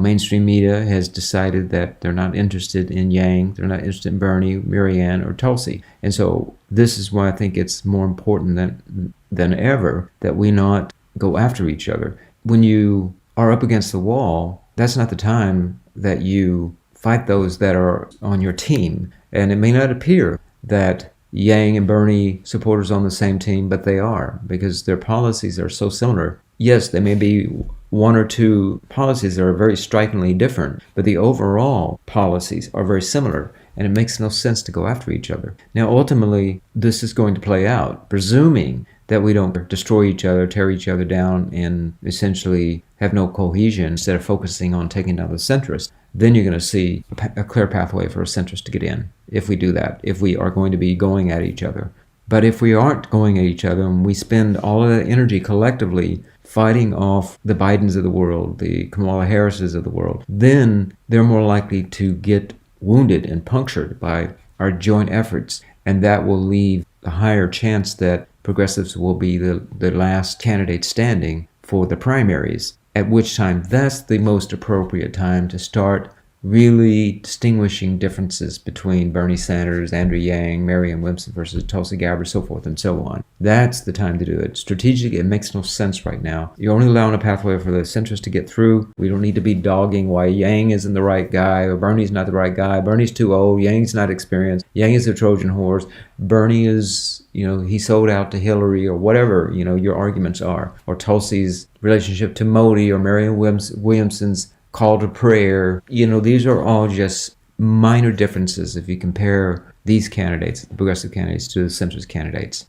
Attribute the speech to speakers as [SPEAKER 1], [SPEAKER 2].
[SPEAKER 1] mainstream media has decided that they're not interested in Yang, they're not interested in Bernie, Marianne, or Tulsi. And so this is why I think it's more important than ever that we not go after each other. When you are up against the wall, that's not the time that you fight those that are on your team. And it may not appear that Yang and Bernie supporters on the same team, but they are, because their policies are so similar. Yes, there may be one or two policies that are very strikingly different, but the overall policies are very similar, and it makes no sense to go after each other. Now, ultimately, this is going to play out, presuming that we don't destroy each other, tear each other down, and essentially have no cohesion instead of focusing on taking down the centrists. Then you're going to see a clear pathway for a centrist to get in, if we do that, if we are going to be going at each other. But if we aren't going at each other and we spend all of that energy collectively fighting off the Bidens of the world, the Kamala Harrises of the world, then they're more likely to get wounded and punctured by our joint efforts. And that will leave a higher chance that progressives will be the last candidate standing for the primaries, at which time that's the most appropriate time to start really distinguishing differences between Bernie Sanders, Andrew Yang, Marianne Williamson versus Tulsi Gabbard, so forth and so on. That's the time to do it. Strategically, it makes no sense right now. You're only allowing a pathway for the centrists to get through. We don't need to be dogging why Yang isn't the right guy or Bernie's not the right guy. Bernie's too old. Yang's not experienced. Yang is a Trojan horse. Bernie is, he sold out to Hillary or whatever, your arguments are. Or Tulsi's relationship to Modi or Marianne Williamson's call to prayer. These are all just minor differences if you compare these candidates, the progressive candidates, to the centrist candidates.